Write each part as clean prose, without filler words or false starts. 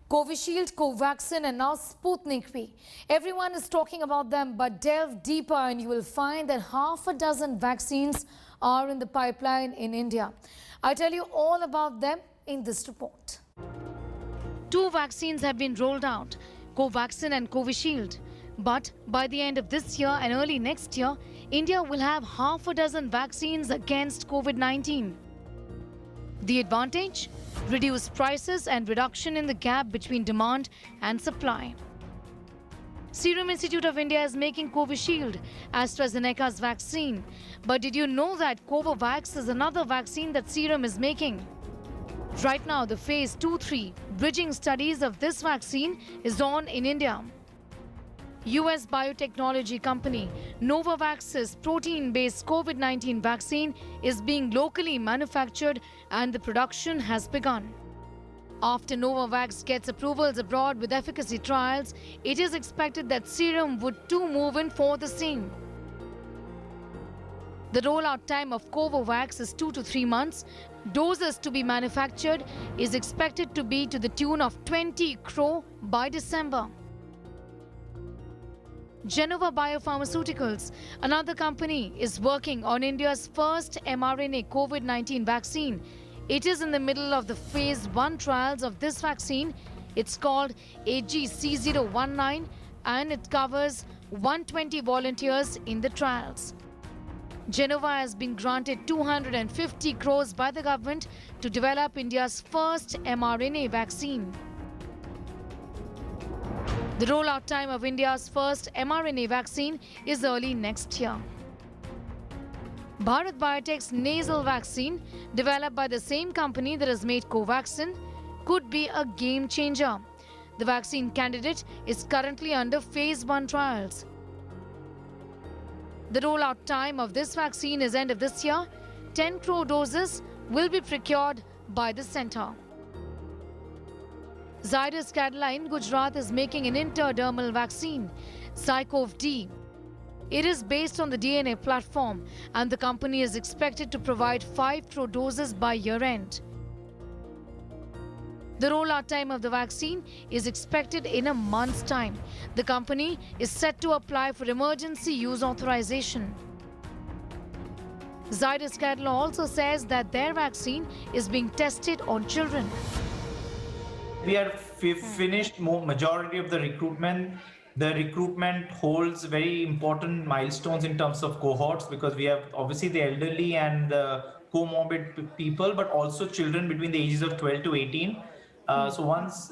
Covishield, Covaxin and now Sputnik V. Everyone is talking about them, but delve deeper and you will find that half a dozen vaccines are in the pipeline in India. I'll tell you all about them in this report. Two vaccines have been rolled out, Covaxin and Covishield. But by the end of this year and early next year, India will have half a dozen vaccines against COVID-19. The advantage? Reduced prices and reduction in the gap between demand and supply. Serum Institute of India is making Covishield, AstraZeneca's vaccine. But did you know that Covaxin is another vaccine that Serum is making? Right now, the phase 2-3 bridging studies of this vaccine is on in India. US biotechnology company Novavax's protein-based COVID-19 vaccine is being locally manufactured and the production has begun. After Novavax gets approvals abroad with efficacy trials, it is expected that Serum would too move in for the same. The rollout time of Covaxin is 2 to 3 months. Doses to be manufactured is expected to be to the tune of 20 crore by December. Genova Biopharmaceuticals, another company, is working on India's first mRNA COVID-19 vaccine. It is in the middle of the phase 1 trials of this vaccine. It's called AGC019 and it covers 120 volunteers in the trials. Genova has been granted 250 crores by the government to develop India's first mRNA vaccine. The rollout time of India's first mRNA vaccine is early next year. Bharat Biotech's nasal vaccine, developed by the same company that has made Covaxin, could be a game changer. The vaccine candidate is currently under phase 1 trials. The rollout time of this vaccine is end of this year. 10 crore doses will be procured by the centre. Zydus Cadila in Gujarat is making an intradermal vaccine, Zycov-D. It is based on the DNA platform and the company is expected to provide 5 crore doses by year-end. The rollout time of the vaccine is expected in a month's time. The company is set to apply for emergency use authorization. Zydus Cadila also says that their vaccine is being tested on children. We are finished majority of the recruitment. The recruitment holds very important milestones in terms of cohorts because we have obviously the elderly and the comorbid people, but also children between the ages of 12 to 18. So once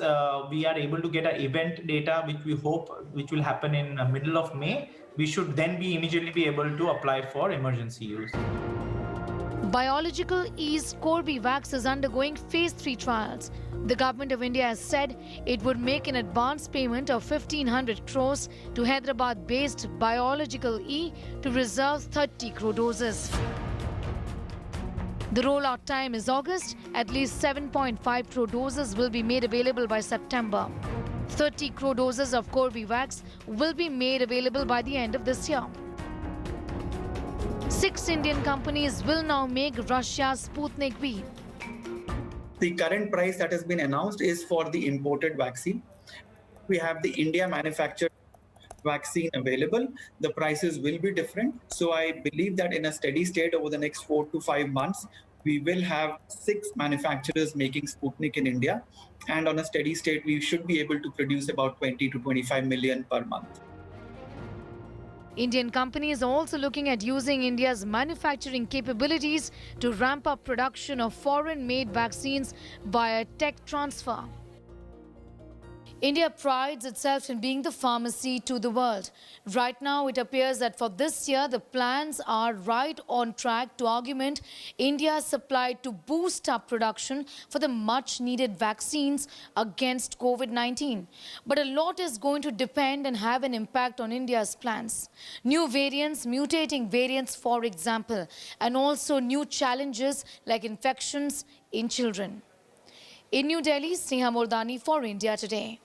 we are able to get an event data, which we hope which will happen in the middle of May, we should then immediately be able to apply for emergency use. Biological E's Corbevax is undergoing phase 3 trials. The government of India has said it would make an advance payment of 1,500 crores to Hyderabad-based Biological E to reserve 30 crore doses. The rollout time is August. At least 7.5 crore doses will be made available by September. 30 crore doses of Corbevax will be made available by the end of this year. 6 Indian companies will now make Russia's Sputnik V. The current price that has been announced is for the imported vaccine. We have the India manufactured vaccine available. The prices will be different. So I believe that in a steady state over the next 4 to 5 months, we will have 6 manufacturers making Sputnik in India. And on a steady state, we should be able to produce about 20 to 25 million per month. Indian companies are also looking at using India's manufacturing capabilities to ramp up production of foreign-made vaccines via tech transfer. India prides itself in being the pharmacy to the world. Right now, it appears that for this year, the plans are right on track to augment India's supply to boost up production for the much-needed vaccines against COVID-19. But a lot is going to depend and have an impact on India's plans. New variants, mutating variants, for example, and also new challenges like infections in children. In New Delhi, Sneha Mordani for India Today.